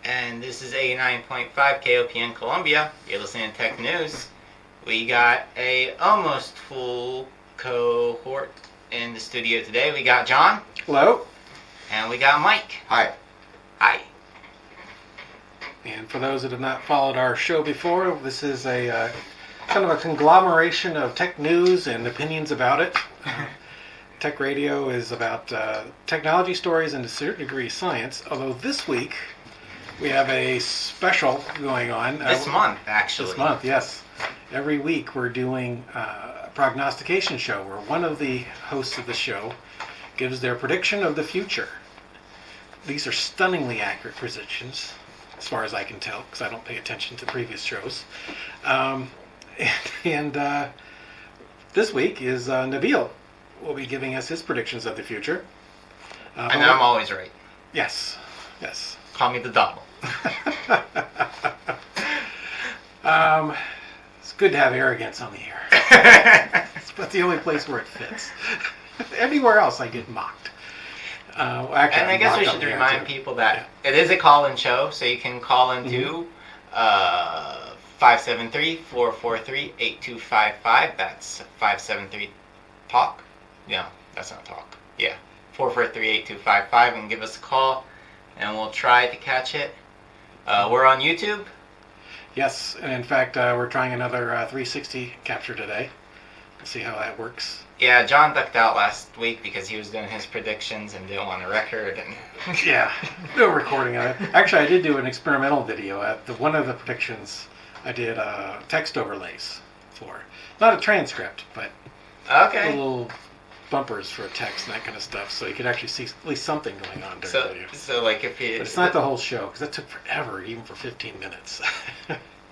And this is 89.5 KOPN Columbia. You're listening to Tech News. We got a almost full cohort in the studio today. We got John. Hello. And we got Mike. Hi. Hi. And for those that have not followed our show before, this is a kind of a conglomeration of tech news and opinions about it. Tech radio is about technology stories and to a certain degree science, although this week we have a special going on. This month, actually. This month, yes. Every week we're doing a prognostication show where one of the hosts of the show gives their prediction of the future. These are stunningly accurate predictions, as far as I can tell, because I don't pay attention to previous shows. And this week is Nabil will be giving us his predictions of the future. And I'm always right. Yes. Call me the double. It's good to have arrogance on the air. It's the only place where it fits. Everywhere else I get mocked. Actually, and I guess we should remind people that it is a call-in show, so you can call into 573-443-8255. That's 573-TALK. No, that's not talk. Yeah, 443-8255, and give us a call, and we'll try to catch it. We're on YouTube. Yes, and in fact, we're trying another 360 capture today. We'll see how that works. Yeah, John ducked out last week because he was doing his predictions and didn't want a record. And yeah, no recording of it. Actually, I did do an experimental video. One of the predictions I did text overlays for. Not a transcript, but little bumpers for text and that kind of stuff, so you could actually see at least something going on during the video. So like if you... But it's not the whole show, because that took forever, even for 15 minutes.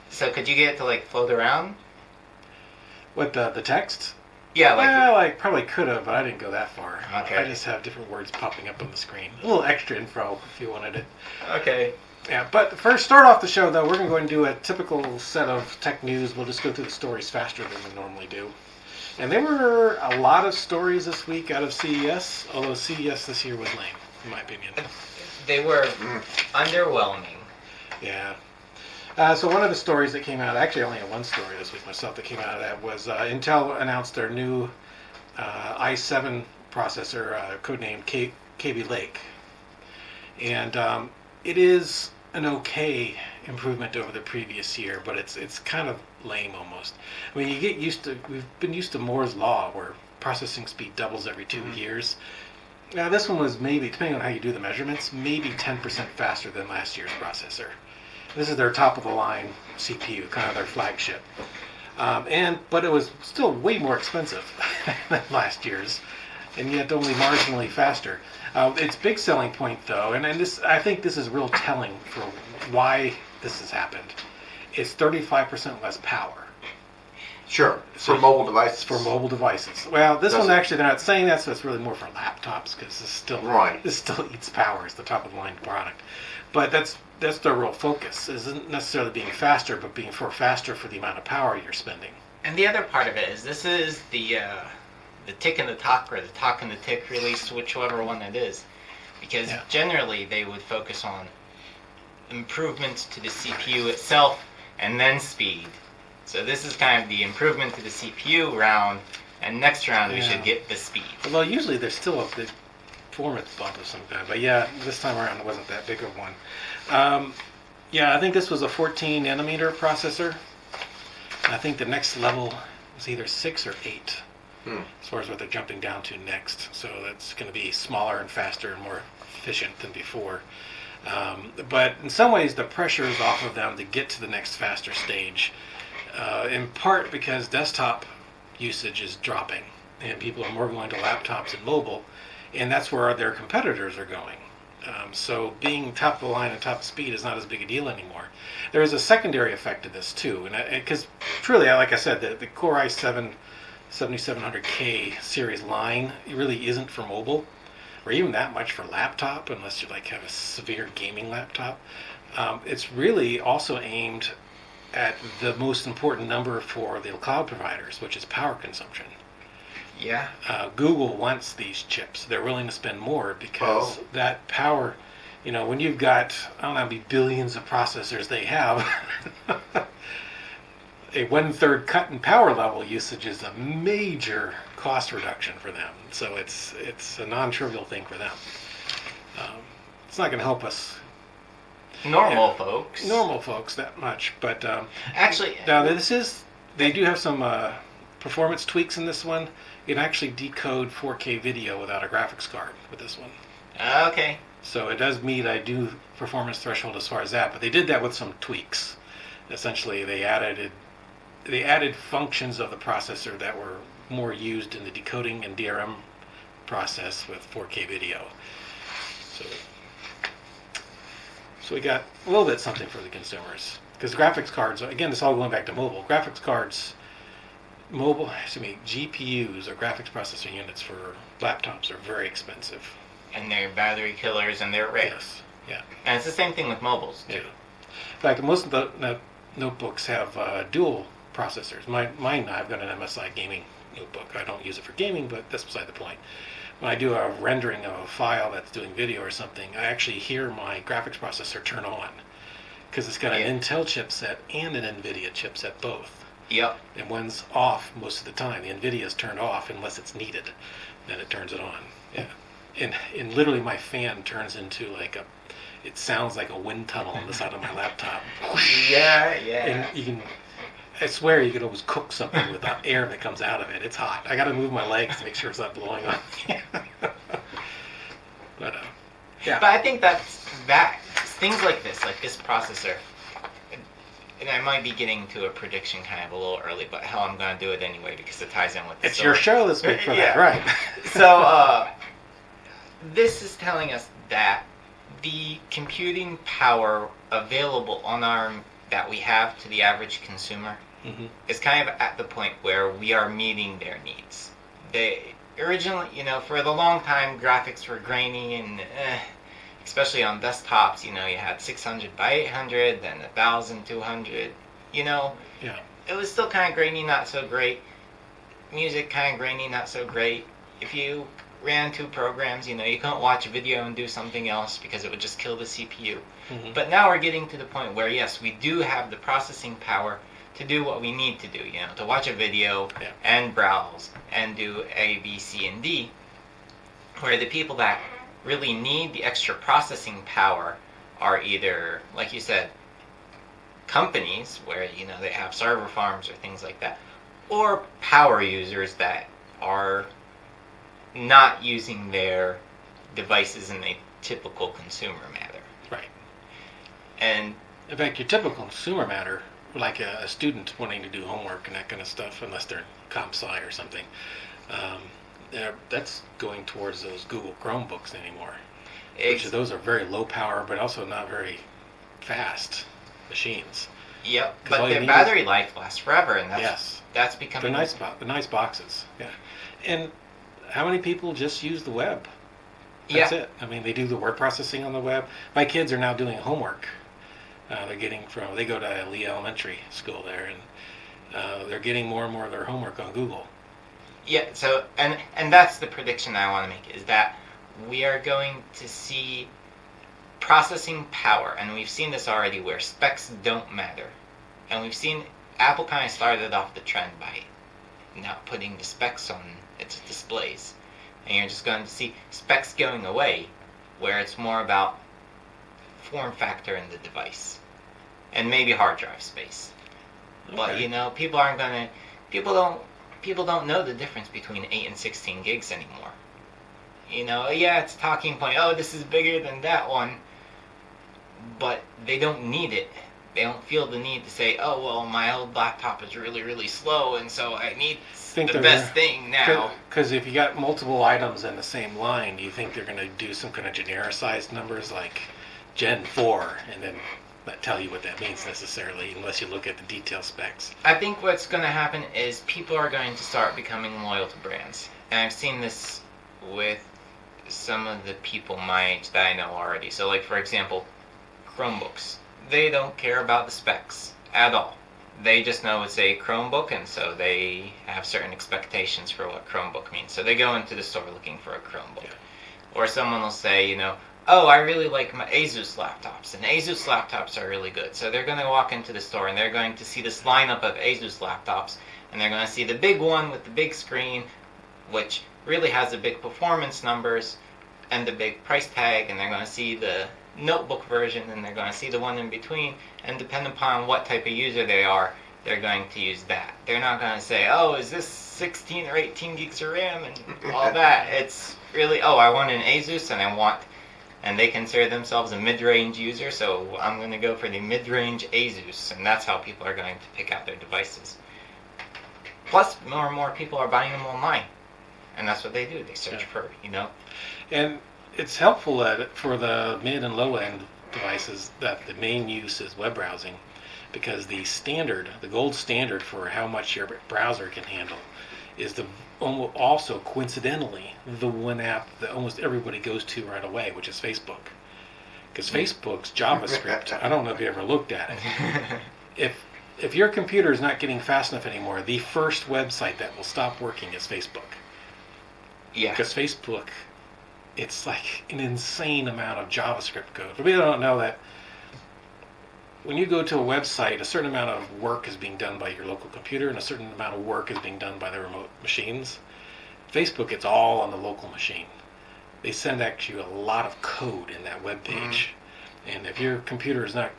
So could you get it to like float around? What, the text? Yeah, well, I probably could have, but I didn't go that far. Okay. I just have different words popping up on the screen. A little extra info if you wanted it. Okay. Yeah, but first, start off the show, though, we're going to go and do a typical set of tech news. We'll just go through the stories faster than we normally do. And there were a lot of stories this week out of CES, although CES this year was lame, in my opinion. They were underwhelming. Yeah. So one of the stories that came out, actually I only had one story this week myself that came out of that, was Intel announced their new i7 processor, codenamed KB Lake. And it is an okay improvement over the previous year, but it's kind of lame almost. I mean, we've been used to Moore's Law, where processing speed doubles every 2 years. Now this one was maybe, depending on how you do the measurements, maybe 10% faster than last year's processor. This is their top-of-the-line CPU, kind of their flagship. But it was still way more expensive than last year's, and yet only marginally faster. Its big selling point, though, and this, I think this is real telling for why this has happened, it's 35% less power. Sure, for mobile devices. For mobile devices. Well, this one actually, they're not saying that, so it's really more for laptops, because this still eats power. It's the top-of-the-line product. But that's their real focus. It isn't necessarily being faster, but being faster for the amount of power you're spending. And the other part of it is this is the tick and the talk, or the talk and the tick release, whichever one it is. Because generally they would focus on improvements to the CPU itself and then speed. So this is kind of the improvement to the CPU round, and next round we should get the speed. Although usually there's still a big performance bump of some kind, but yeah, this time around it wasn't that big of one. I think this was a 14 nanometer processor. I think the next level was either 6 or 8, as far as what they're jumping down to next. So that's going to be smaller and faster and more efficient than before. But in some ways the pressure is off of them to get to the next faster stage, in part because desktop usage is dropping and people are more going to laptops and mobile, and that's where their competitors are going. So being top of the line and top of speed is not as big a deal anymore. There is a secondary effect to this too, and because truly, like I said, the Core i7 7700K series line, it really isn't for mobile, or even that much for laptop, unless you have a severe gaming laptop. It's really also aimed at the most important number for the cloud providers, which is power consumption. Google wants these chips. They're willing to spend more because that power You know, when you've got, I don't know how many billions of processors they have, a 1/3 cut in power level usage is a major cost reduction for them. So it's a non-trivial thing for them. It's not going to help us Normal folks that much, but actually, now they do have some performance tweaks in this one. You can actually decode 4K video without a graphics card with this one. okay. So it does meet I do performance threshold as far as that, but they did that with some tweaks. Essentially, they added functions of the processor that were more used in the decoding and DRM process with 4K video. So we got a little bit something for the consumers. Because graphics cards, again, it's all going back to mobile. Graphics cards, GPUs or graphics processing units for laptops are very expensive. And they're battery killers and they're rare. Yes, yeah. And it's the same thing with mobiles too. Yeah. In fact, most of the notebooks have dual processors. Mine, I've got an MSI gaming notebook. I don't use it for gaming, but that's beside the point. When I do a rendering of a file that's doing video or something, I actually hear my graphics processor turn on because it's got an Intel chipset and an NVIDIA chipset both. Yep. And one's off most of the time. The NVIDIA's turned off unless it's needed. Then it turns it on. Yeah. And literally my fan turns into it sounds like a wind tunnel on the side of my laptop. Yeah. And you can, I swear you could almost cook something with the air that comes out of it. It's hot. I got to move my legs to make sure it's not blowing on me. But yeah. But I think that things like this processor, and I might be getting to a prediction kind of a little early, but hell, I'm going to do it anyway because it ties in with the It's story. your show this week for that, right? So, this is telling us that the computing power available that we have to the average consumer is kind of at the point where we are meeting their needs. They originally, for the long time, graphics were grainy and especially on desktops, you had 600 by 800, then 1200, Yeah. It was still kind of grainy, not so great. Music kind of grainy, not so great. If you ran two programs, you couldn't watch a video and do something else because it would just kill the CPU. But now we're getting to the point where, yes, we do have the processing power to do what we need to do, to watch a video and browse and do A, B, C, and D, where the people that really need the extra processing power are either, like you said, companies where, they have server farms or things like that, or power users that are not using their devices in a typical consumer manner. Right. And in fact, your typical consumer matter, like a student wanting to do homework and that kind of stuff, unless they're in comp sci or something, that's going towards those Google Chromebooks anymore. Which those are very low power, but also not very fast machines. Yep, but their battery life lasts forever, and that's becoming... They're nice boxes, yeah. And how many people just use the web? That's it. I mean, they do the word processing on the web. My kids are now doing homework. They go to Lee Elementary School there, and they're getting more and more of their homework on Google. Yeah, so, and that's the prediction I want to make, is that we are going to see processing power, and we've seen this already where specs don't matter. And we've seen Apple kind of started off the trend by not putting the specs on its displays. And you're just going to see specs going away, where it's more about form factor in the device. And maybe hard drive space. Okay. But, people don't know the difference between 8 and 16 gigs anymore. It's a talking point, this is bigger than that one, but they don't need it. They don't feel the need to say, my old laptop is really, really slow, and so I need the best thing now. Because if you got multiple items in the same line, do you think they're going to do some kind of genericized numbers like Gen 4, and then not tell you what that means necessarily, unless you look at the detail specs? I think what's going to happen is people are going to start becoming loyal to brands. And I've seen this with some of the people my age that I know already. So, like, for example, Chromebooks. They don't care about the specs at all. They just know it's a Chromebook, and so they have certain expectations for what Chromebook means. So they go into the store looking for a Chromebook. Yeah. Or someone will say, oh, I really like my Asus laptops, and Asus laptops are really good. So they're going to walk into the store and they're going to see this lineup of Asus laptops, and they're going to see the big one with the big screen, which really has the big performance numbers and the big price tag, and they're going to see the notebook version, and they're going to see the one in between, and depending upon what type of user they are, they're going to use that. They're not going to say, oh, is this 16 or 18 gigs of RAM and all that. It's really, oh, I want an Asus and they consider themselves a mid-range user, so I'm going to go for the mid-range Asus, and that's how people are going to pick out their devices. Plus, more and more people are buying them online, and that's what they do. They search for, And it's helpful for the mid and low end devices that the main use is web browsing, because the gold standard for how much your browser can handle is also coincidentally the one app that almost everybody goes to right away, which is Facebook. Because Facebook's JavaScript, I don't know if you ever looked at it. If your computer is not getting fast enough anymore, the first website that will stop working is Facebook. Yeah. Because Facebook, it's like an insane amount of JavaScript code. For people who don't know that, when you go to a website, a certain amount of work is being done by your local computer and a certain amount of work is being done by the remote machines. Facebook, it's all on the local machine. They send actually a lot of code in that web page. And if your computer is not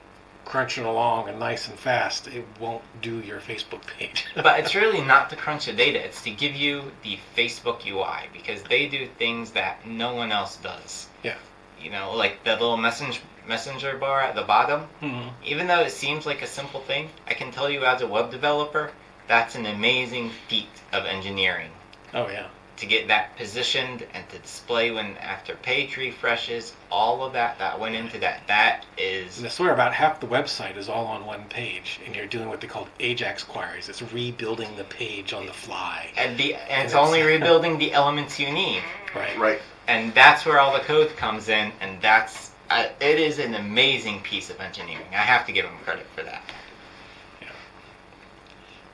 crunching along and nice and fast, it won't do your Facebook page. But it's really not to crunch the data. It's to give you the Facebook UI, because they do things that no one else does. Yeah. Like the little messenger bar at the bottom. Mm-hmm. Even though it seems like a simple thing, I can tell you as a web developer, that's an amazing feat of engineering. Oh, yeah. To get that positioned and to display when after page refreshes, all of that went into that. That is... And I swear about half the website is all on one page, and you're doing what they call Ajax queries. It's rebuilding the page on the fly. And it's only rebuilding the elements you need. Right. And that's where all the code comes in, and that's... it is an amazing piece of engineering. I have to give them credit for that. Yeah.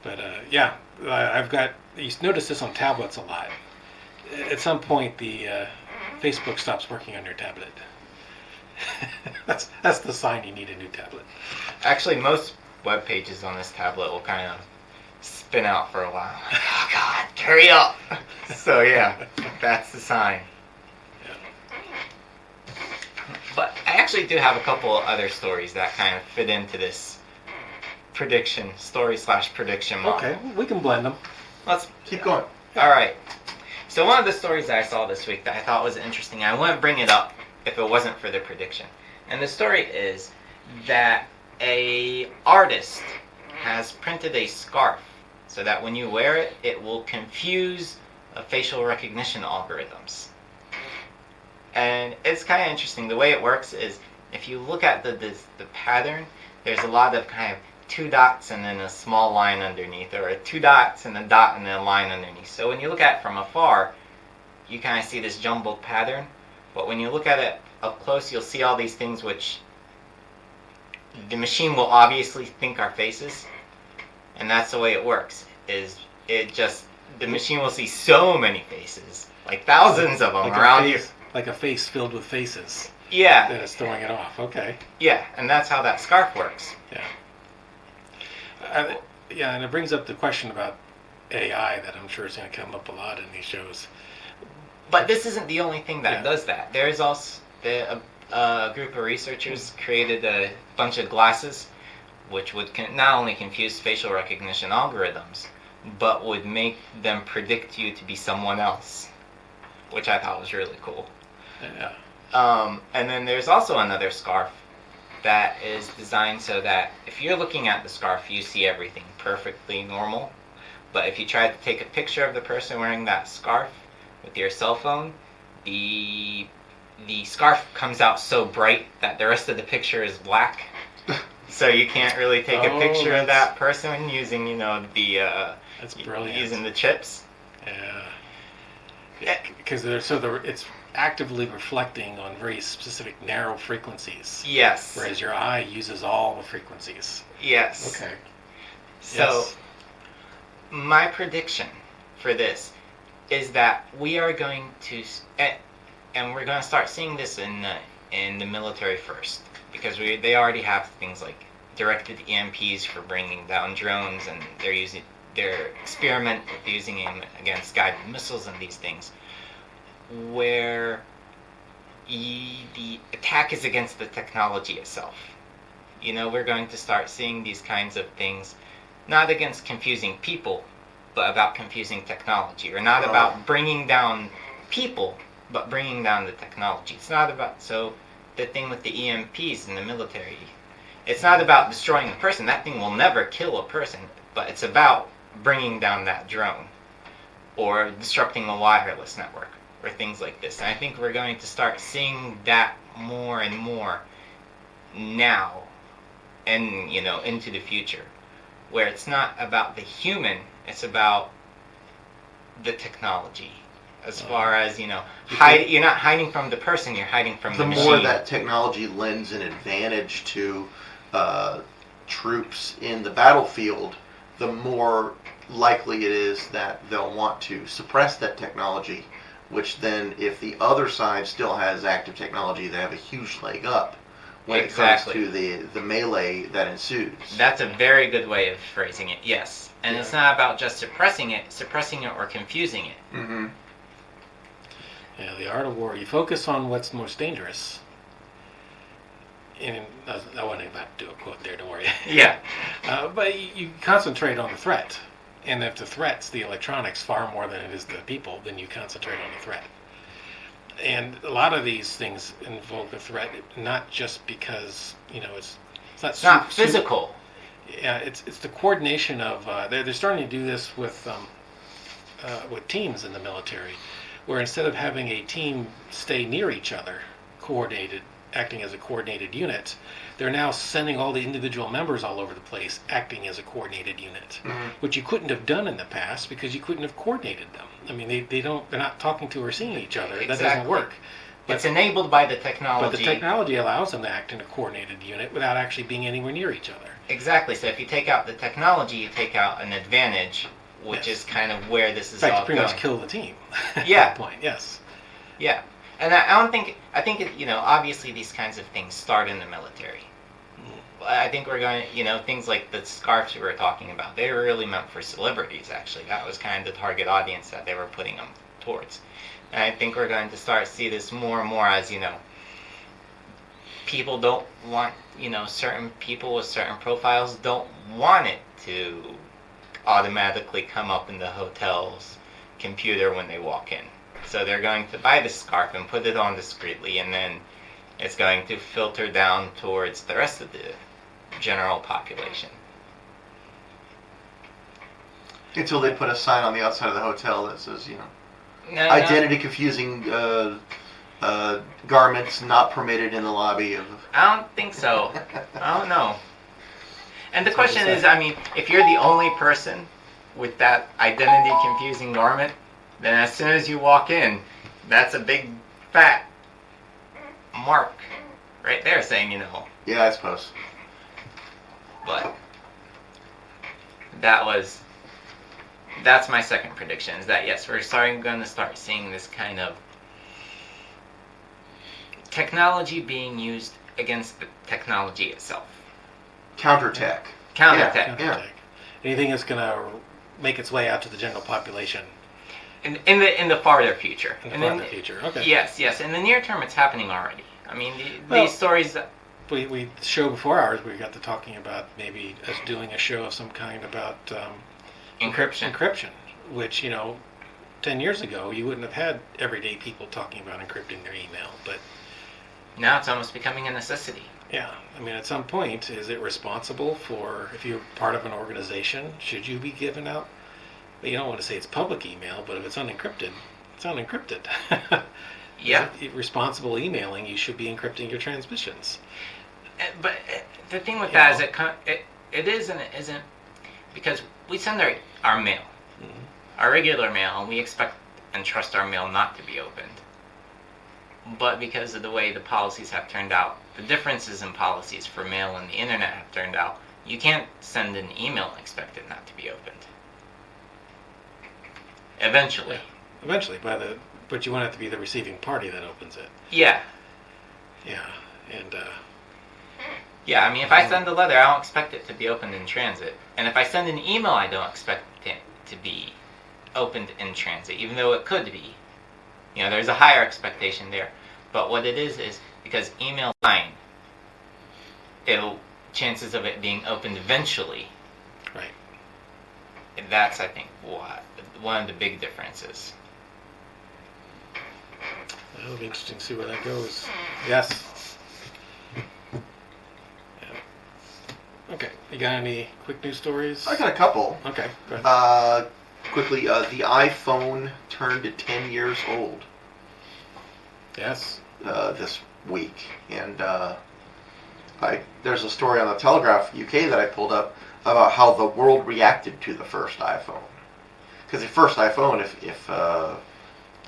But, I've got... You notice this on tablets a lot. At some point, the Facebook stops working on your tablet. That's the sign you need a new tablet. Actually, most web pages on this tablet will kind of spin out for a while. Like, oh God, hurry up! So yeah, that's the sign. Yeah. But I actually do have a couple other stories that kind of fit into this story/prediction model. Okay, we can blend them. Let's Keep going. All right. So one of the stories that I saw this week that I thought was interesting, I wouldn't bring it up if it wasn't for the prediction. And the story is that a artist has printed a scarf so that when you wear it, it will confuse facial recognition algorithms. And it's kind of interesting. The way it works is if you look at the pattern, there's a lot of kind of 2 dots and then a small line underneath, or 2 dots and a dot and then a line underneath. So when you look at it from afar, you kind of see this jumbled pattern. But when you look at it up close, you'll see all these things which the machine will obviously think are faces. And that's the way it works. The machine will see so many faces, like thousands of them like around you. Like a face filled with faces. Yeah. That is throwing it off. Okay. Yeah, and that's how that scarf works. Yeah. And it brings up the question about AI that I'm sure is going to come up a lot in these shows. But this isn't the only thing that does that. There's also a group of researchers created a bunch of glasses which would not only confuse facial recognition algorithms, but would make them predict you to be someone else, which I thought was really cool. Yeah. And then there's also another scarf that is designed so that if you're looking at the scarf, you see everything perfectly normal. But if you try to take a picture of the person wearing that scarf with your cell phone, the scarf comes out so bright that the rest of the picture is black. So you can't really take a picture of that person using, That's brilliant. using the chips. Yeah. Because it's actively reflecting on very specific narrow frequencies. Yes. Whereas your eye uses all the frequencies. Yes. Okay. So, my prediction for this is that we are going to, and we're going to start seeing this in in the military first, because they already have things like directed EMPs for bringing down drones, and they're experiment with using them against guided missiles and these things, where the attack is against the technology itself. We're going to start seeing these kinds of things, not against confusing people, but about confusing technology, or not about bringing down people, but bringing down the technology. It's not about, so the thing with the EMPs in the military, it's not about destroying a person. That thing will never kill a person, but it's about bringing down that drone, or disrupting a wireless network, or things like this. And I think we're going to start seeing that more and more now, and into the future, where it's not about the human, it's about the technology. As far as you're not hiding from the person, you're hiding from the machine. The more that technology lends an advantage to troops in the battlefield, the more likely it is that they'll want to suppress that technology, which then, if the other side still has active technology, they have a huge leg up when it comes to the melee that ensues. That's a very good way of phrasing it, yes. And it's not about just suppressing it or confusing it. Mm-hmm. Yeah, the art of war. You focus on what's most dangerous. And I wasn't about to do a quote there, don't worry. Yeah. But you concentrate on the threat. And if the threat's the electronics far more than it is the people, then you concentrate on the threat. And a lot of these things invoke a threat, not just because, it's not physical. Yeah, it's the coordination of, they're starting to do this with teams in the military, where instead of having a team stay near each other, acting as a coordinated unit, they're now sending all the individual members all over the place, acting as a coordinated unit, which you couldn't have done in the past because you couldn't have coordinated them. I mean, they're not talking to or seeing each other. Exactly. That doesn't work. But it's enabled by the technology. But the technology allows them to act in a coordinated unit without actually being anywhere near each other. Exactly. So if you take out the technology, you take out an advantage, which is kind of where this is all going. Pretty much kill the team. At Yeah. that point, yes. Yeah. And I think obviously these kinds of things start in the military. I think we're going to, things like the scarves we were talking about, they were really meant for celebrities, actually. That was kind of the target audience that they were putting them towards. And I think we're going to start to see this more and more as, people don't want, certain people with certain profiles don't want it to automatically come up in the hotel's computer when they walk in. So they're going to buy the scarf and put it on discreetly, and then it's going to filter down towards the rest of the general population. Until they put a sign on the outside of the hotel that says, identity confusing garments not permitted in the lobby of... I don't think so. I don't know. And the question is, if you're the only person with that identity confusing garment, then as soon as you walk in, that's a big fat mark right there saying, Yeah, I suppose. But that's my second prediction, is that yes, we're going to start seeing this kind of technology being used against the technology itself. Counterattack. Counterattack. Yeah. Anything that's going to make its way out to the general population. In the farther future. In the farther future, okay. Yes. In the near term, it's happening already. These stories... The show before ours, we got to talking about maybe us doing a show of some kind about encryption, which, 10 years ago, you wouldn't have had everyday people talking about encrypting their email, but... Now it's almost becoming a necessity. Yeah. At some point, is it responsible for, if you're part of an organization, should you be giving out, you don't want to say it's public email, but if it's unencrypted, it's unencrypted. Yeah. Responsible emailing, you should be encrypting your transmissions. But the thing with that is it is and it isn't, because we send our mail, our regular mail, and we expect and trust our mail not to be opened. But because of the way the policies have turned out, the differences in policies for mail and the internet have turned out, you can't send an email and expect it not to be opened. Eventually. Yeah. Eventually, but you want it to be the receiving party that opens it. Yeah. Yeah, and Yeah, I mean, if I send a letter, I don't expect it to be opened in transit. And if I send an email, I don't expect it to be opened in transit, even though it could be. You know, there's a higher expectation there. But what it is because email line, chances of it being opened eventually. right. And that's, I think, one of the big differences. It'll be interesting to see where that goes. Yes. Yeah. Okay. You got any quick news stories? I got a couple. Okay. Go ahead. Quickly, the iPhone turned 10 years old Yes. this week, and there's a story on the Telegraph UK that I pulled up about how the world reacted to the first iPhone. Because the first iPhone, if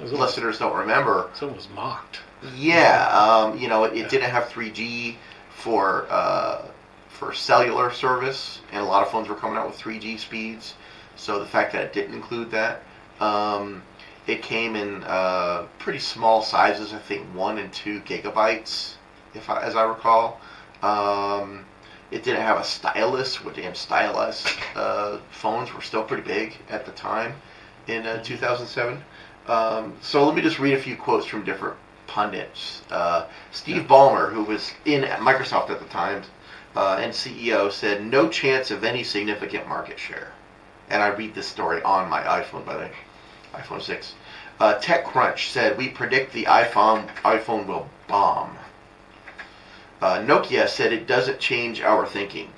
listeners don't remember, It was mocked. yeah, it didn't have 3G for cellular service, and a lot of phones were coming out with 3G speeds. So the fact that it didn't include that, it came in pretty small sizes. I think 1 and 2 gigabytes, as I recall. It didn't have a stylus, and stylus phones were still pretty big at the time in 2007. So let me just read a few quotes from different pundits. Steve Ballmer, who was in Microsoft at the time and CEO, said, "No chance of any significant market share." And I read this story on my iPhone, by the way, iPhone 6. TechCrunch said, "We predict the iPhone will bomb." Nokia said, "It doesn't change our thinking."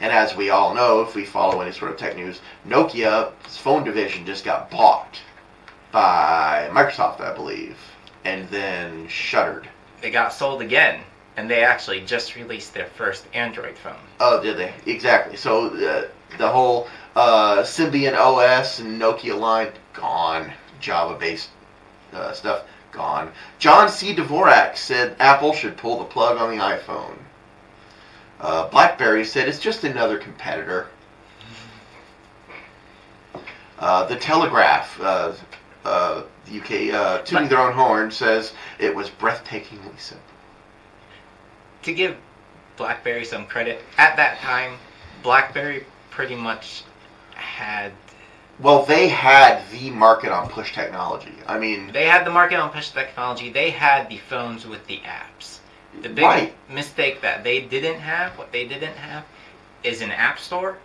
And as we all know, if we follow any sort of tech news, Nokia's phone division just got bought by Microsoft, I believe, and then shuttered. They got sold again, and they actually just released their first Android phone. Oh, did they? Exactly. So the whole Symbian OS and Nokia line, gone. Java-based stuff, gone. John C. Dvorak said Apple should pull the plug on the iPhone. BlackBerry said it's just another competitor. The Telegraph, UK, tooting their own horn, says it was breathtakingly simple. To give BlackBerry some credit, at that time, BlackBerry pretty much had... Well, they had the market on push technology. I mean... They had the market on push technology. They had the phones with the apps. The big mistake that they didn't have, is an app store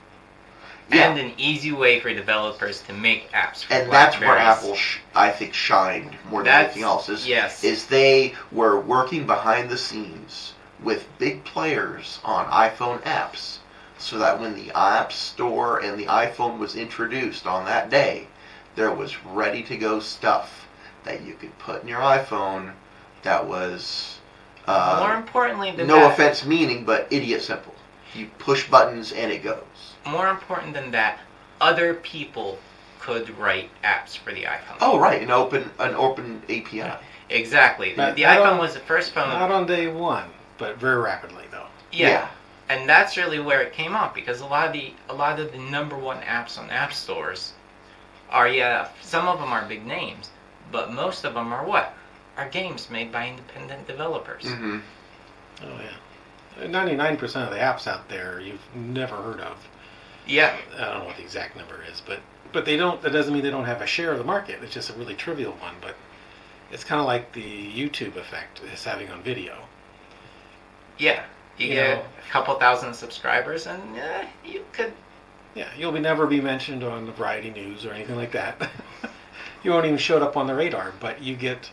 and an easy way for developers to make apps for and that's where Apple, I think, shined more than anything else. Is they were working behind the scenes with big players on iPhone apps, so that when the App Store and the iPhone was introduced on that day, there was ready-to-go stuff that you could put in your iPhone that was... more importantly than no that... offense meaning, but idiot simple. You push buttons and it goes. More important than that, other people could write apps for the iPhone. Oh, right, an open API. Right. Exactly. But the iPhone was the first phone... Not on day one, but very rapidly, though. Yeah. And that's really where it came off, because a lot of the number one apps on app stores are, some of them are big names, but most of them are what? Are games made by independent developers. Mm-hmm. Oh, yeah. 99% of the apps out there you've never heard of. Yeah. I don't know what the exact number is, but they don't. That doesn't mean they don't have a share of the market. It's just a really trivial one, but it's kind of like the YouTube effect it's having on video. Yeah. You get a couple thousand subscribers, and you could... Yeah, you'll never be mentioned on the Variety News or anything like that. You won't even show up on the radar, but you get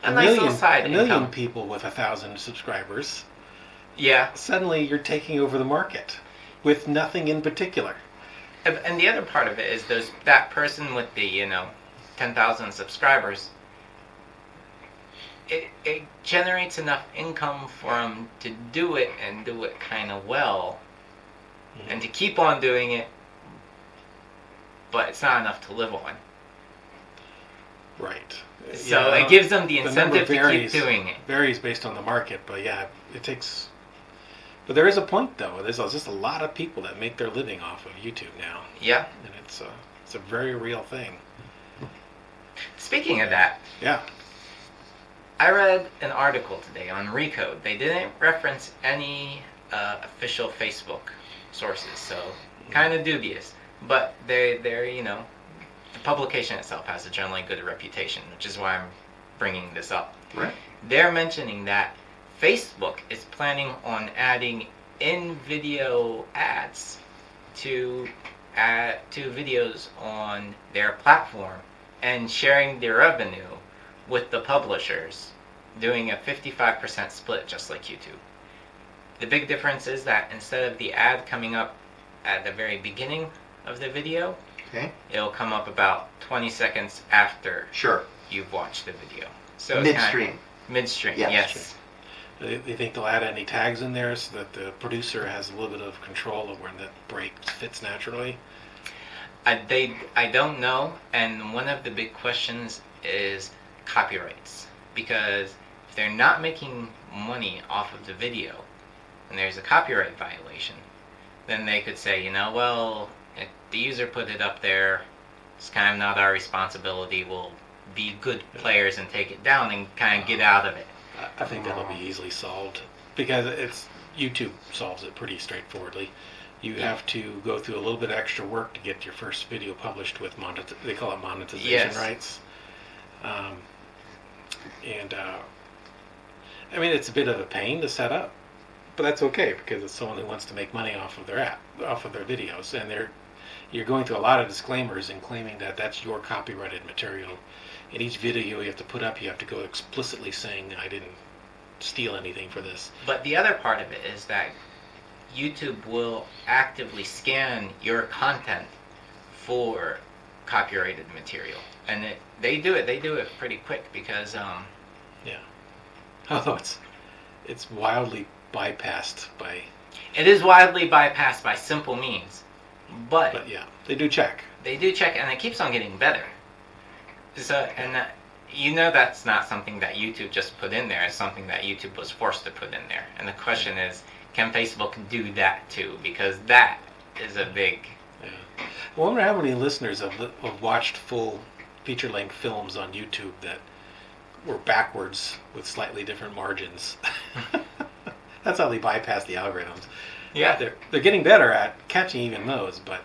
a million people with 1,000 subscribers. Yeah. Suddenly you're taking over the market with nothing in particular. And the other part of it is that person with the 10,000 subscribers. It generates enough income for them to do it and do it kind of well, and to keep on doing it. But it's not enough to live on. Right. So it gives them the incentive to keep doing it. Varies based on the market, but yeah, it takes. But there is a point, though. There's just a lot of people that make their living off of YouTube now. Yeah. And it's a very real thing. Speaking of that. Yeah. I read an article today on Recode. They didn't reference any official Facebook sources, so kind of dubious. But they're the publication itself has a generally good reputation, which is why I'm bringing this up. Right. They're mentioning that Facebook is planning on adding in-video ads to videos on their platform and sharing their revenue with the publishers, doing a 55% split just like YouTube. The big difference is that instead of the ad coming up at the very beginning of the video, Okay. it'll come up about 20 seconds after Sure. you've watched the video. So it's Midstream. Midstream, Yeah, yes. Do you think they'll add any tags in there so that the producer has a little bit of control of when that break fits naturally? I don't know, and one of the big questions is copyrights, because if they're not making money off of the video and there's a copyright violation, then they could say, well, if the user put it up there, it's kind of not our responsibility. We'll be good players and take it down and kind of get out of it. I think that'll be easily solved because YouTube solves it pretty straightforwardly. You have to go through a little bit of extra work to get your first video published with they call it monetization rights. I mean, it's a bit of a pain to set up, but that's okay because it's someone who wants to make money off of their videos, and you're going through a lot of disclaimers and claiming that that's your copyrighted material. In each video you have to put up, you have to go explicitly saying, I didn't steal anything for this. But the other part of it is that YouTube will actively scan your content for copyrighted material, and they do it pretty quick because yeah. Although it's wildly bypassed by. It is widely bypassed by simple means, but yeah, they do check. They do check, and it keeps on getting better. So, and that's not something that YouTube just put in there. It's something that YouTube was forced to put in there. And the question is, can Facebook do that too? Because that is a big. Yeah. I wonder how many listeners have watched full feature-length films on YouTube that were backwards with slightly different margins. That's how they bypass the algorithms. Yeah, they're getting better at catching even those, but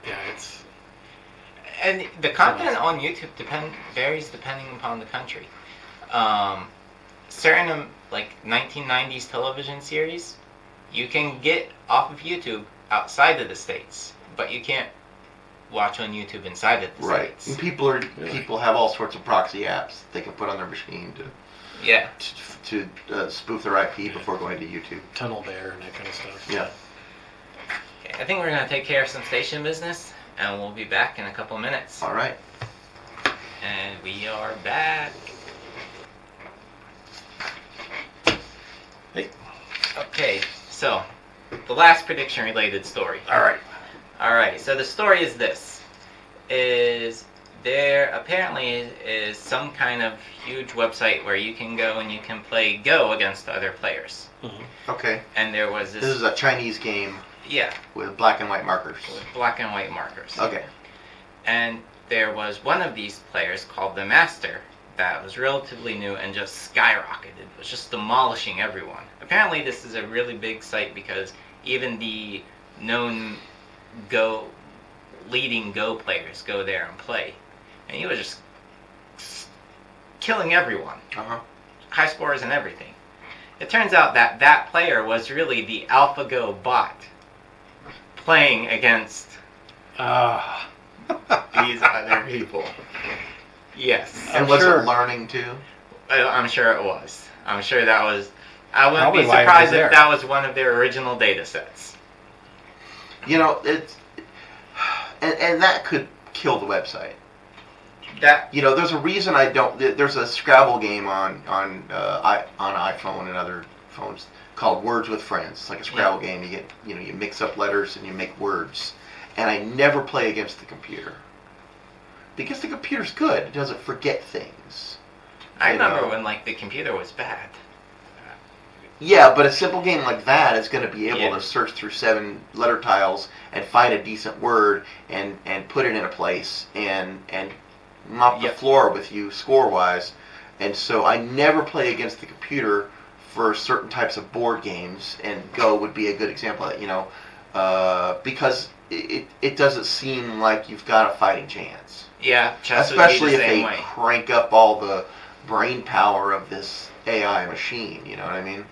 yeah, it's. And the content on YouTube varies depending upon the country. Certain like 1990s television series, you can get off of YouTube outside of the States, but you can't watch on YouTube inside of the States. And people have all sorts of proxy apps they can put on their machine to spoof their IP before going to YouTube. Tunnel Bear and that kind of stuff. Yeah. Okay, I think we're gonna take care of some station business, and we'll be back in a couple minutes. All right. And we are back. Hey. Okay, so the last prediction related story. All right, so the story is this. There apparently is some kind of huge website where you can go and you can play Go against other players. Mm-hmm. Okay. And there was This is a Chinese game. Yeah. With black and white markers. With black and white markers. Okay. And there was one of these players called the Master that was relatively new and just skyrocketed. It was just demolishing everyone. Apparently this is a really big site because even the known leading Go players go there and play. And he was just killing everyone. Uh-huh. High scores and everything. It turns out that player was really the AlphaGo bot playing against these other people. Yes. And was it learning too? I'm sure it was. I'm sure that was. I wouldn't Probably be surprised if if that was one of their original data sets. It's and that could kill the website. There's a reason I don't. There's a Scrabble game on iPhone and other phones called Words with Friends. It's like a Scrabble game. You mix up letters and you make words. And I never play against the computer because the computer's good. It doesn't forget things. I remember when the computer was bad. Yeah, but a simple game like that is going to be able to search through 7 letter tiles and find a decent word and put it in a place and mop the floor with you score-wise. And so I never play against the computer for certain types of board games, and Go would be a good example of that, because it doesn't seem like you've got a fighting chance. Yeah, chess Especially would be the if same they way. crank up all the brain power of this AI machine, you know what I mean?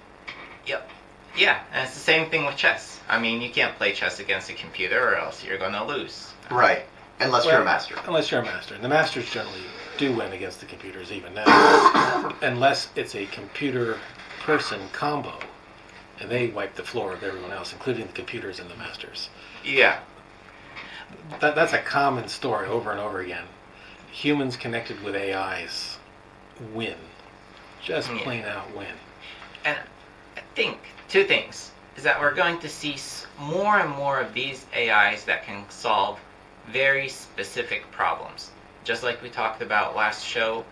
Yep. Yeah, and it's the same thing with chess. I mean, you can't play chess against a computer or else you're going to lose. Right. Unless you're a master. Unless you're a master. And the masters generally do win against the computers even now. Unless it's a computer-person combo. And they wipe the floor of everyone else, including the computers and the masters. Yeah. That's a common story over and over again. Humans connected with AIs win. Just plain out win. And I think two things is that we're going to see more and more of these AIs that can solve very specific problems. Just like we talked about last show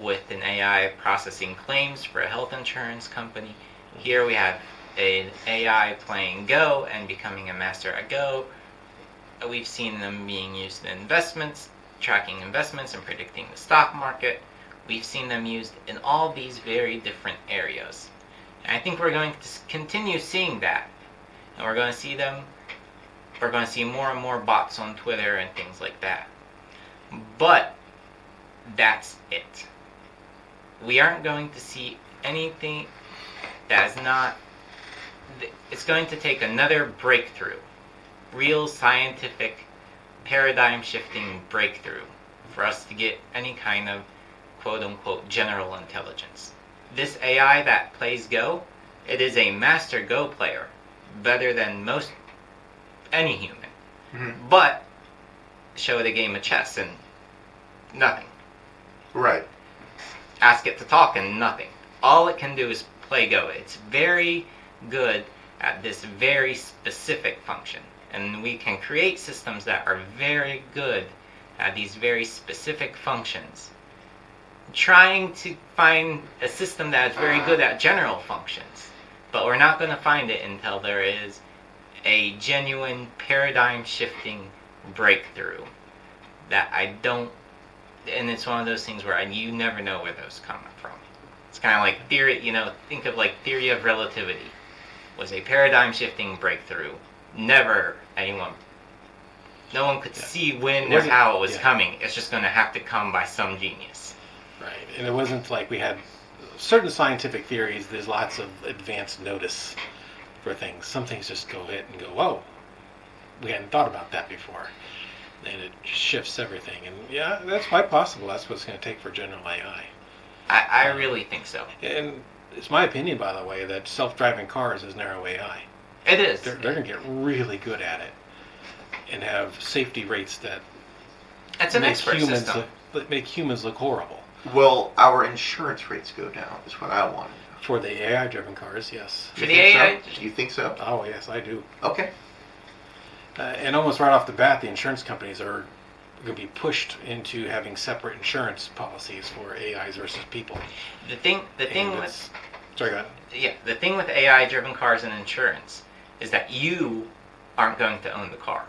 with an AI processing claims for a health insurance company. Here we have an AI playing Go and becoming a master at Go. We've seen them being used in investments, tracking investments and predicting the stock market. We've seen them used in all these very different areas. And I think we're going to continue seeing that. And we're going to see more and more bots on Twitter and things like that. But that's it. We aren't going to see anything that is not... It's going to take another breakthrough. Real scientific paradigm-shifting breakthrough for us to get any kind of quote-unquote general intelligence. This AI that plays Go, it is a master Go player, better than any human. Mm-hmm. But show it a game of chess and nothing. Right. Ask it to talk and nothing. All it can do is play Go. It's very good at this very specific function. And we can create systems that are very good at these very specific functions. Trying to find a system that is very good at general functions. But we're not going to find it until there is a genuine paradigm-shifting breakthrough that and it's one of those things where you never know where those come from. It's kind of like theory, think of like theory of relativity was a paradigm-shifting breakthrough. No one could see when or how it was coming. It's just going to have to come by some genius. Right, and it wasn't like we had certain scientific theories. There's lots of advanced notice for things. Some things just go hit and go, whoa, we hadn't thought about that before. And it shifts everything. And yeah, that's quite possible. That's what it's going to take for general AI. I really think so. And it's my opinion, by the way, that self-driving cars is narrow AI. It is. They're going to get really good at it and have safety rates that make humans look horrible. Will our insurance rates go down, is what I want to know. For the AI-driven cars, yes. For the AI? So? Do you think so? Oh, yes, I do. Okay. And almost right off the bat, the insurance companies are going to be pushed into having separate insurance policies for AIs versus people. The thing with... Sorry, go ahead. Yeah, the thing with AI-driven cars and insurance is that you aren't going to own the car.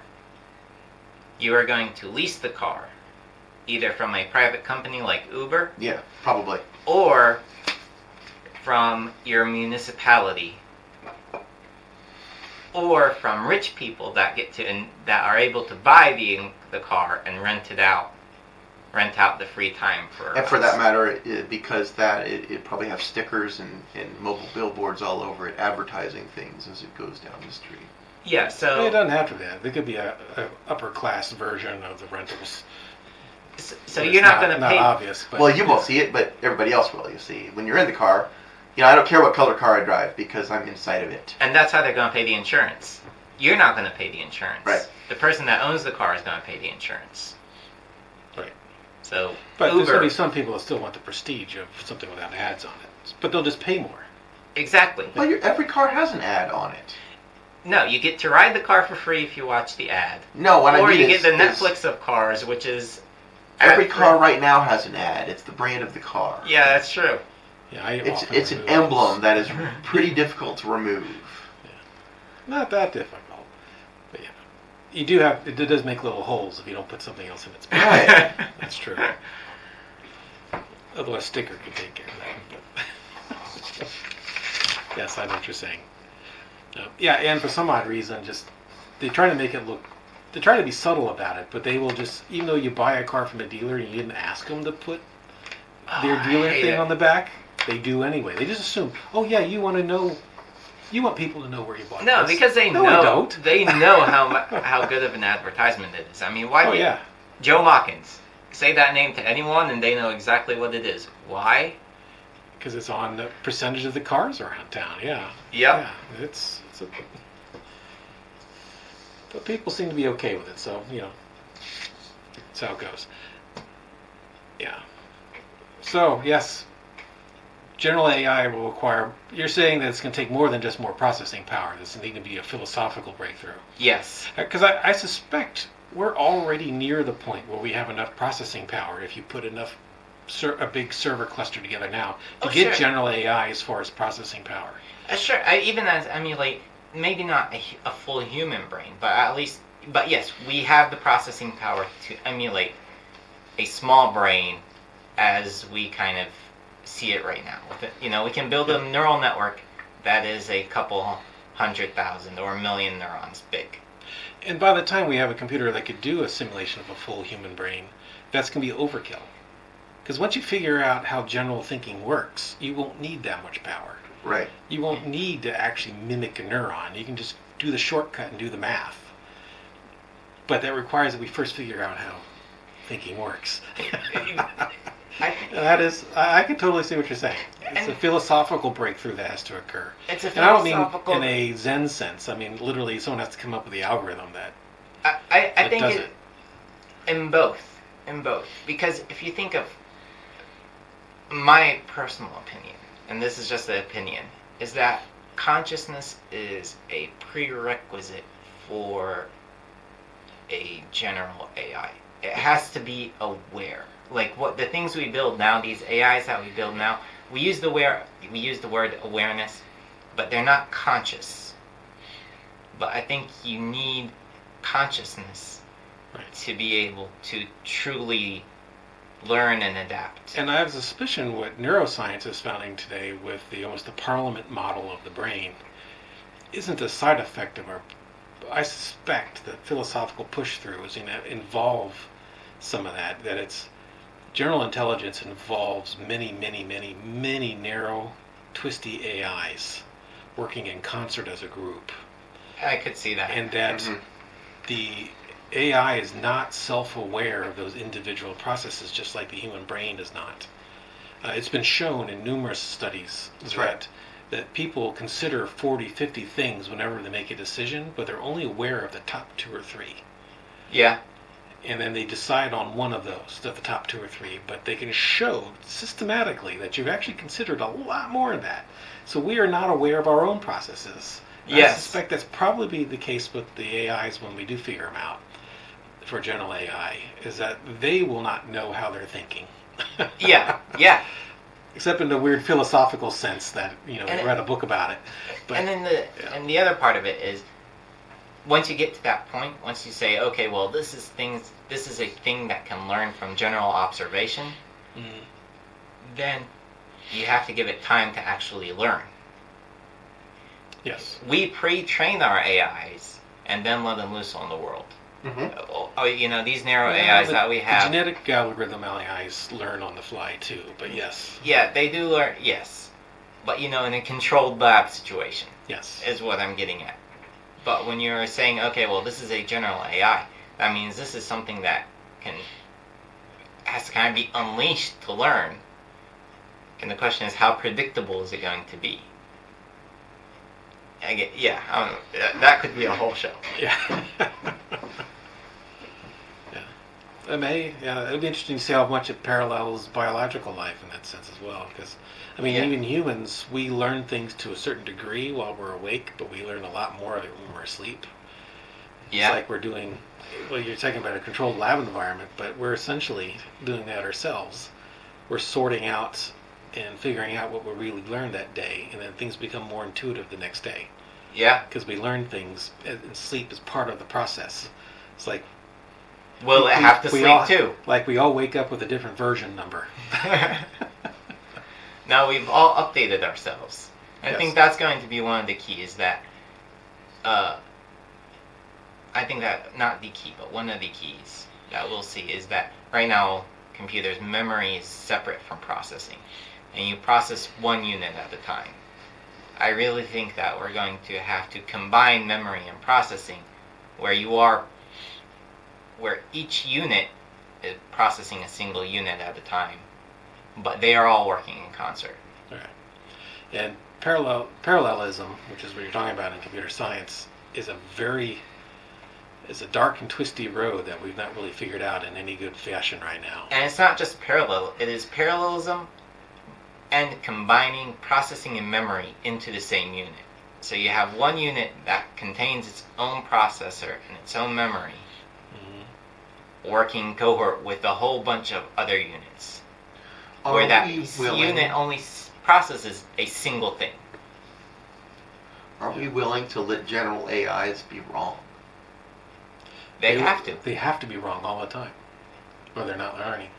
You are going to lease the car, either from a private company like Uber. Yeah, probably. Or from your municipality. Or from rich people that are able to buy the car and rent out the free time for. And for that matter, because it probably have stickers and mobile billboards all over it advertising things as it goes down the street. Yeah, so it doesn't have to be that. There could be a upper class version of the rentals. So you're not going to pay. Not obvious, but well, you won't see it, but everybody else will. You see, when you're in the car, I don't care what color car I drive because I'm inside of it. And that's how they're going to pay the insurance. You're not going to pay the insurance. Right. The person that owns the car is going to pay the insurance. Right. So, but Uber, there's going to be some people that still want the prestige of something without ads on it. But they'll just pay more. Exactly. Well, every car has an ad on it. No, you get to ride the car for free if you watch the ad. No, what I mean Or you is, get the Netflix of cars, which is... Every car right now has an ad. It's the brand of the car. Yeah, that's true. Yeah, it's an emblem that is pretty difficult to remove. Yeah. Not that difficult. But yeah. It does make little holes if you don't put something else in its place. Right. That's true. Although a sticker could take care of that. But yes, I know what you're saying. Yeah, and for some odd reason, just they try to make it look. They try to be subtle about it, but they will just, even though you buy a car from a dealer and you didn't ask them to put their dealer thing on the back, they do anyway. They just assume, oh yeah, you want to know. You want people to know where you bought No, this. because they No, we know don't. they know how good of an advertisement it is. I mean, why? Oh yeah. Joe Mockins. Say that name to anyone, and they know exactly what it is. Why? Because it's on the percentage of the cars around town. Yeah. Yep. Yeah. It's a, but people seem to be okay with it, so that's how it goes. Yeah. So yes, general AI will require. You're saying that it's going to take more than just more processing power. This needs to be a philosophical breakthrough. Yes. Because I suspect we're already near the point where we have enough processing power if you put enough a big server cluster together now to get general AI as far as processing power. Sure. Even as emulate, maybe not a full human brain, but at least, but yes, we have the processing power to emulate a small brain as we kind of see it right now. With it, we can build a neural network that is a couple 100,000 or 1,000,000 neurons big. And by the time we have a computer that could do a simulation of a full human brain, that's going to be overkill. Because once you figure out how general thinking works, you won't need that much power. Right. You won't need to actually mimic a neuron. You can just do the shortcut and do the math. But that requires that we first figure out how thinking works. That is, I can totally see what you're saying. It's a philosophical breakthrough that has to occur. It's a and I don't philosophical. mean in a Zen sense. I mean literally, someone has to come up with the algorithm that. I think does it. In both, because if you think of my personal opinion, and this is just an opinion, is that consciousness is a prerequisite for a general AI. It has to be aware. Like what the things we build now, these AIs that we build now, we use the word awareness, but they're not conscious. But I think you need consciousness to be able to truly learn and adapt. And I have a suspicion what neuroscience is finding today with almost the parliament model of the brain isn't a side effect of our. I suspect that philosophical push through is going to involve some of that. That it's general intelligence involves many narrow, twisty AIs working in concert as a group. I could see that. And that the AI is not self-aware of those individual processes, just like the human brain is not. It's been shown in numerous studies that people consider 40, 50 things whenever they make a decision, but they're only aware of the top 2 or 3. Yeah. And then they decide on one of those, the top 2 or 3, but they can show systematically that you've actually considered a lot more than that. So we are not aware of our own processes. Yes. I suspect that's probably the case with the AIs when we do figure them out for general AI, is that they will not know how they're thinking. Yeah. Except in the weird philosophical sense that, we read a book about it. But, and then and the other part of it is, once you get to that point, once you say, okay, well, this is a thing that can learn from general observation, then you have to give it time to actually learn. Yes. We pre-train our AIs and then let them loose on the world. These narrow AIs that we have. The genetic algorithm AIs learn on the fly too, but yes. Yeah, they do learn, yes. But, in a controlled lab situation. Yes. Is what I'm getting at. But when you're saying, okay, well, this is a general AI, that means this is something that has to kind of be unleashed to learn. And the question is, how predictable is it going to be? That could be a whole show. Yeah. It'd be interesting to see how much it parallels biological life in that sense as well. Because, even humans, we learn things to a certain degree while we're awake, but we learn a lot more of it when we're asleep. Yeah. It's like we're doing, you're talking about a controlled lab environment, but we're essentially doing that ourselves. We're sorting out and figuring out what we really learned that day, and then things become more intuitive the next day. Yeah. Because we learn things, and sleep is part of the process. It's like Will it have to sleep too? Like we all wake up with a different version number. Now we've all updated ourselves. I Yes. think that's going to be one of the keys that, I think that, not the key, but one of the keys that we'll see is that right now computers' memory is separate from processing. And you process one unit at a time. I really think that we're going to have to combine memory and processing where each unit is processing a single unit at a time, but they are all working in concert. Right. And parallelism, which is what you're talking about in computer science, is a dark and twisty road that we've not really figured out in any good fashion right now. And it's not just parallel, it is parallelism and combining processing and memory into the same unit. So you have one unit that contains its own processor and its own memory, working cohort with a whole bunch of other units, where that unit only processes a single thing. Are we willing to let general AIs be wrong? They have to. They have to be wrong all the time, or they're not learning.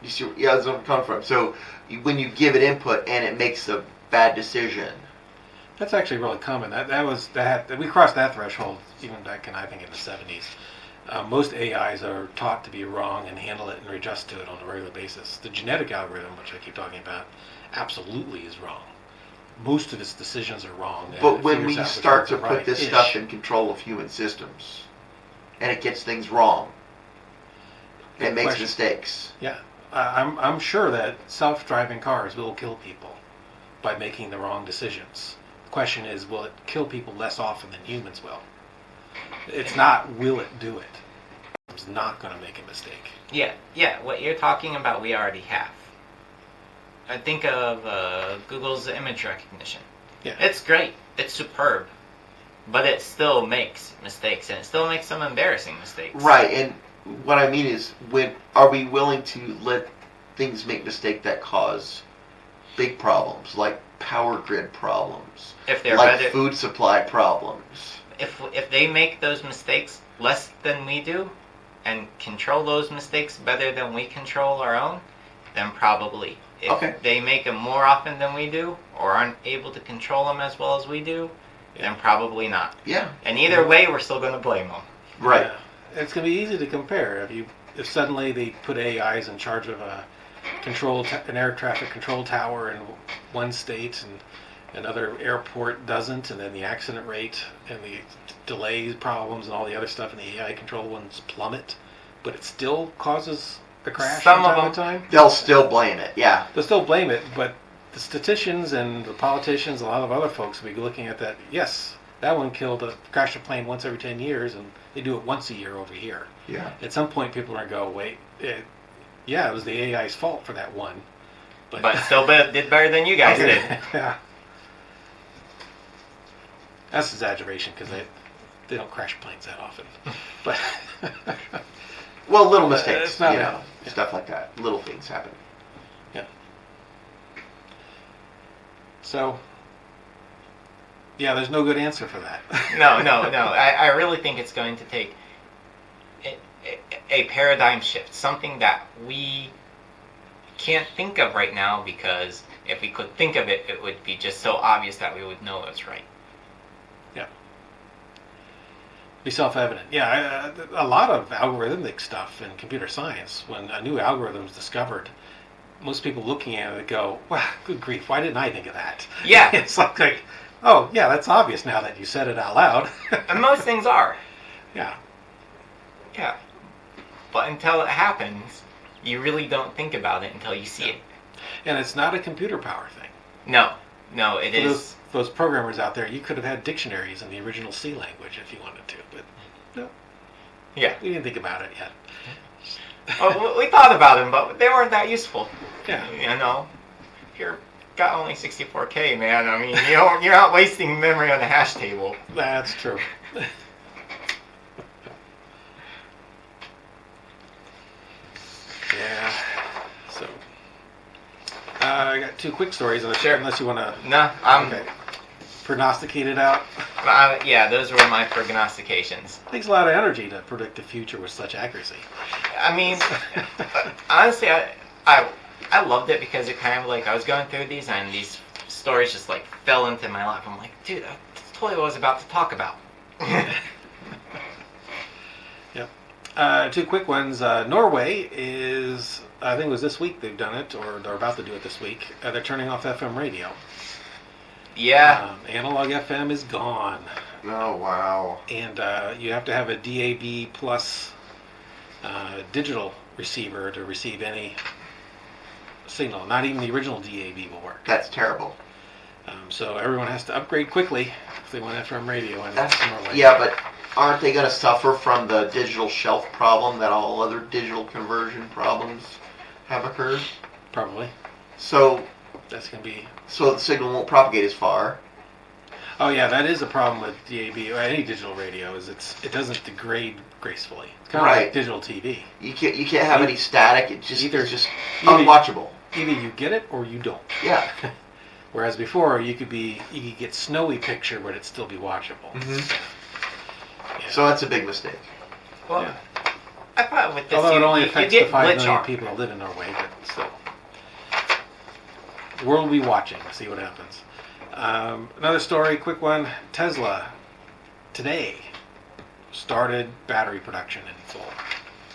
You see, yeah, that's where I'm coming from. So when you give it input and it makes a bad decision, That's actually really common. We crossed that threshold even back in, I think, in the 70s. Most AIs are taught to be wrong and handle it and readjust to it on a regular basis. The genetic algorithm, which I keep talking about, absolutely is wrong. Most of its decisions are wrong. but when we start to put this stuff in control of human systems, and it gets things wrong, and makes mistakes. Yeah, I'm sure that self-driving cars will kill people by making the wrong decisions. The question is, will it kill people less often than humans will? It's not, will it do it? It's not going to make a mistake. Yeah, what you're talking about we already have. I think of Google's image recognition. Yeah. It's great, it's superb, but it still makes mistakes, and it still makes some embarrassing mistakes. Right, and what I mean is, are we willing to let things make mistakes that cause big problems, like power grid problems, If they're like better, food supply problems? if they make those mistakes less than we do, and control those mistakes better than we control our own, then probably. If they make them more often than we do, or aren't able to control them as well as we do, then probably not. Yeah. And either way, we're still going to blame them. Right. Yeah. It's going to be easy to compare. If suddenly they put AIs in charge of an air traffic control tower in one state and another airport doesn't, and then the accident rate and the delays problems and all the other stuff in the AI control ones plummet, but it still causes a crash Some from of time them. to time. They'll still blame it, yeah. They'll still blame it, but the statisticians and the politicians, a lot of other folks will be looking at that. Yes, that one crashed a plane once every 10 years, and they do it once a year over here. Yeah. At some point, people are going to go, wait, it was the AI's fault for that one. But still did better than you guys did. Yeah. That's exaggeration, because they don't crash planes that often. But Well, little mistakes, it's not you bad. know, stuff like that. Little things happen. Yeah. So, yeah, there's no good answer for that. No. I really think it's going to take a paradigm shift, something that we can't think of right now, because if we could think of it, it would be just so obvious that we would know it's right. Yeah. Be self-evident. Yeah, a lot of algorithmic stuff in computer science, when a new algorithm is discovered, most people looking at it go, wow, good grief, why didn't I think of that? Yeah. It's like, oh, yeah, that's obvious now that you said it out loud. And most things are. Yeah. Yeah. But until it happens, you really don't think about it until you see it. And it's not a computer power thing. No, it is. Those programmers out there, you could have had dictionaries in the original C language if you wanted to, but no. Yeah. We didn't think about it yet. Well, we thought about them, but they weren't that useful. Yeah. You know, if you're got only 64K, man, I mean, you're not wasting memory on a hash table. That's true. Yeah. So, I got two quick stories. Sure. Unless you want to. No, I'm Okay. prognosticated out. Yeah, those were my prognostications. Takes a lot of energy to predict the future with such accuracy. I mean, honestly, I loved it because it kind of like I was going through these and these stories just like fell into my lap. I'm like, dude, that's totally what I was about to talk about. Yep. Two quick ones. Norway is, I think it was this week they've done it, or they're about to do it this week. They're turning off FM radio. Yeah. Analog FM is gone. Oh, wow. And you have to have a DAB plus digital receiver to receive any signal. Not even the original DAB will work. That's terrible. So everyone has to upgrade quickly if they want FM radio in Norway. Yeah, but aren't they going to suffer from the digital shelf problem that all other digital conversion problems have occurred? Probably. So that's going to be... So the signal won't propagate as far. Oh yeah, that is a problem with DAB or any digital radio. Is it doesn't degrade gracefully. It's kind of like digital TV. You can't have any static. It's just either unwatchable. Either you get it or you don't. Yeah. Whereas before you could get snowy picture, but it'd still be watchable. Mm-hmm. So that's a big mistake. Well, yeah. I thought with this, although it only affects the 5 million arc. people that live in Norway, but still. The world will be watching. See what happens. Another story, quick one. Tesla today started battery production in full.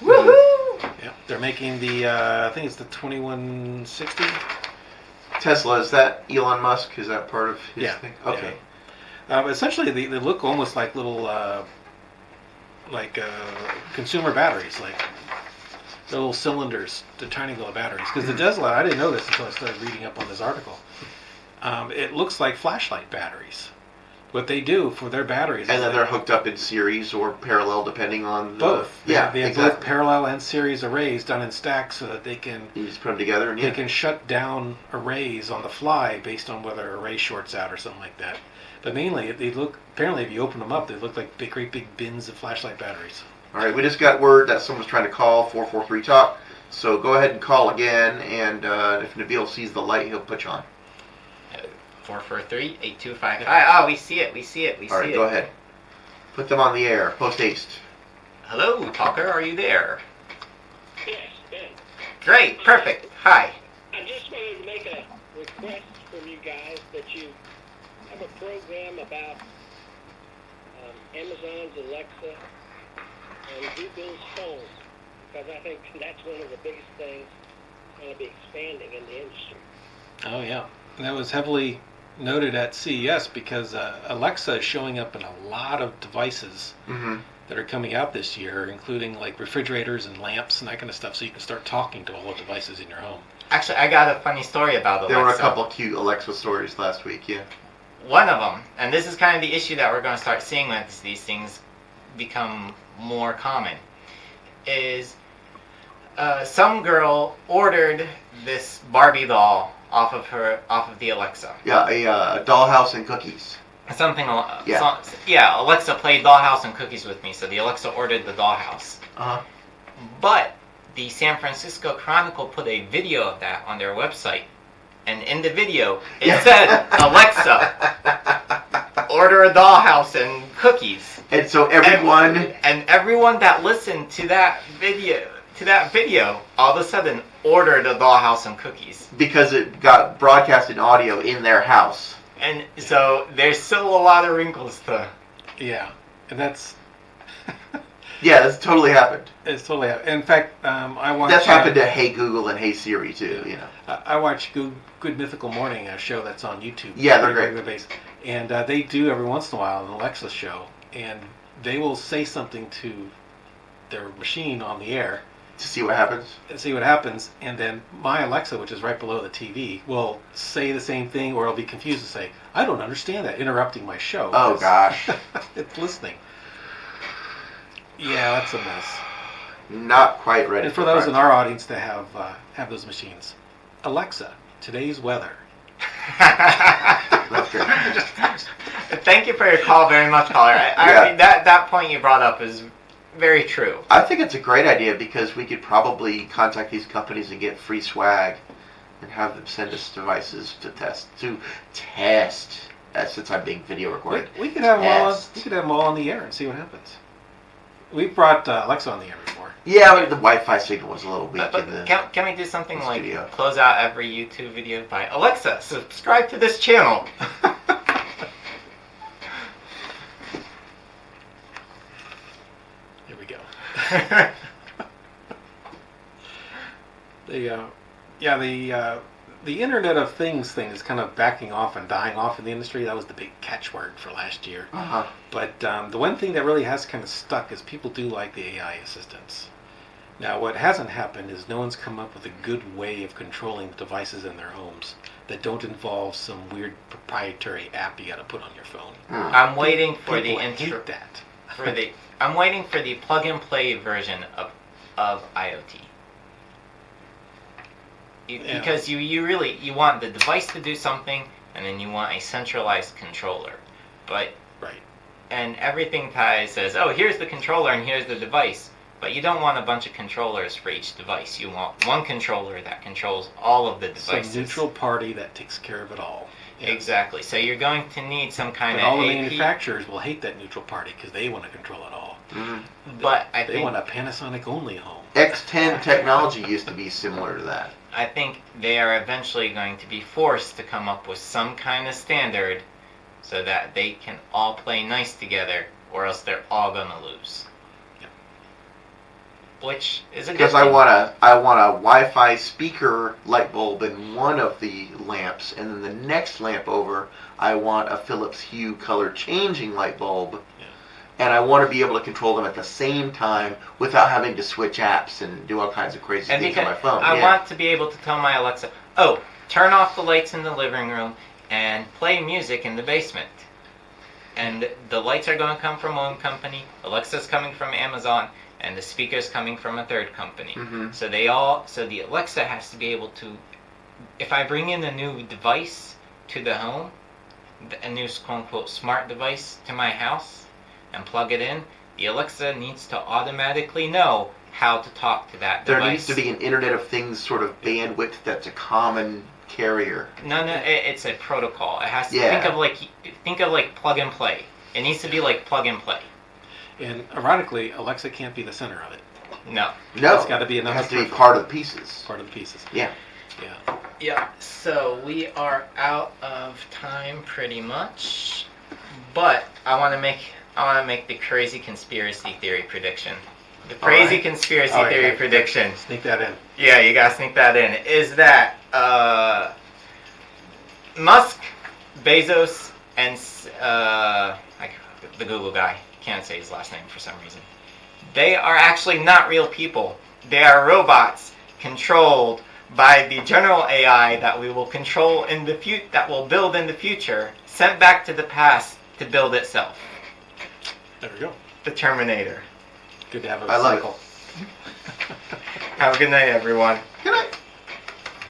Woohoo! Yep, they're making the I think it's the 2160. Tesla, is that Elon Musk? Is that part of his thing? Okay. Yeah. Essentially, they look almost like little consumer batteries, like the little cylinders, the tiny little batteries. Because the Tesla, I didn't know this until I started reading up on this article. It looks like flashlight batteries. What they do for their batteries, and then they're hooked up in series or parallel, depending on both. They have exactly. both parallel and series arrays done in stacks, so that they can you just put them together and they can shut down arrays on the fly based on whether an array shorts out or something like that. But mainly, they look, apparently, if you open them up, they look like great big bins of flashlight batteries. All right, we just got word that someone's trying to call 443-TALK. So go ahead and call again, and if Nabil sees the light, he'll put you on. 443-8255. Oh, we see it. All right, go ahead. Put them on the air. Post haste. Hello, talker. Are you there? Yes, Ben. Great. Perfect. Hi. I just wanted to make a request from you guys that you have a program about Amazon's Alexa and Google's phone, because I think that's one of the biggest things going to be expanding in the industry. Oh yeah, that was heavily noted at CES because Alexa is showing up in a lot of devices that are coming out this year, including like refrigerators and lamps and that kind of stuff, so you can start talking to all the devices in your home. Actually, I got a funny story about Alexa. There were a couple of cute Alexa stories last week, yeah. One of them, and this is kind of the issue that we're going to start seeing as these things become more common, is some girl ordered this Barbie doll off of the Alexa. Yeah, a dollhouse and cookies. Something. Alexa played Dollhouse and Cookies with me, so the Alexa ordered the dollhouse. But the San Francisco Chronicle put a video of that on their website, and in the video it said, "Alexa, order a dollhouse and cookies." And so everyone everyone that listened to that video, all of a sudden ordered a dollhouse and cookies because it got broadcast in audio in their house. And so there's still a lot of wrinkles to. Yeah, and that's. Yeah, that's totally happened. It's totally happened. In fact, I watched. That's happened to Hey Google and Hey Siri too. You know. I watch Good Mythical Morning, a show that's on YouTube. Yeah, they're great. And they do every once in a while an Alexa show, and they will say something to their machine on the air. To see what happens. And then my Alexa, which is right below the TV, will say the same thing, or it'll be confused and say, "I don't understand that," interrupting my show. Oh, gosh. It's listening. Yeah, that's a mess. Not quite ready. And for those in our audience that have those machines, Alexa, today's weather. That's great. Thank you for your call very much, caller. I mean, that point you brought up is very true. I think it's a great idea because we could probably contact these companies and get free swag and have them send us devices to test since I'm being video recorded. We could have them all. Test. We could have them all on the air and see what happens. We brought Alexa on the air before. Yeah, but the Wi-Fi signal was a little weak But in the. can we do something like studio. close out every YouTube video by Alexa, subscribe to this channel? Here we go. The Internet of Things thing is kind of backing off and dying off in the industry. That was the big catchword for last year. Uh-huh. But the one thing that really has kind of stuck is people do like the AI assistants. Now, what hasn't happened is no one's come up with a good way of controlling the devices in their homes that don't involve some weird proprietary app you got to put on your phone. I'm waiting for the People intro. hate that. I'm waiting for the plug-and-play version of IoT. Yeah. Because you really want the device to do something, and then you want a centralized controller. But Right. and everything says, oh, here's the controller and here's the device. But you don't want a bunch of controllers for each device. You want one controller that controls all of the devices. Some neutral party that takes care of it all. Yes. Exactly. So you're going to need some kind But of all the AP. manufacturers will hate that neutral party because they want to control it all. Mm-hmm. But I They think want a Panasonic only home. X10 technology used to be similar to that. I think they are eventually going to be forced to come up with some kind of standard so that they can all play nice together, or else they're all gonna lose. Yep. Which is a good Because thing. I want a Wi-Fi speaker light bulb in one of the lamps, and then the next lamp over, I want a Philips Hue color changing light bulb. Yeah. And I want to be able to control them at the same time without having to switch apps and do all kinds of crazy And things on because my phone. I Yeah. want to be able to tell my Alexa, oh, turn off the lights in the living room and play music in the basement. And the lights are going to come from one company, Alexa's coming from Amazon, and the speaker's coming from a third company. Mhm. So the Alexa has to be able to, if I bring in a new device to the home, a new quote-unquote smart device to my house, and plug it in, the Alexa needs to automatically know how to talk to that There device. needs to be an Internet of Things sort of bandwidth that's a common carrier. No, it's a protocol. It has to Yeah. think of like plug and play. It needs to be like plug and play. And ironically, Alexa can't be the center of it. No. No, It's gotta be it another has to be peripheral. part of the pieces. Part of the pieces. Yeah. Yeah. Yeah. So we are out of time pretty much, but I want to make the crazy conspiracy theory prediction. The crazy right. conspiracy Oh, yeah, theory yeah. prediction. Sneak that in. Yeah, you gotta sneak that in. Is that Musk, Bezos, and the Google guy, can't say his last name for some reason. They are actually not real people. They are robots controlled by the general AI that we will control in the that will build in the future, sent back to the past to build itself. There we go. The Terminator. Good to have a I love cycle. Have a good night, everyone. Good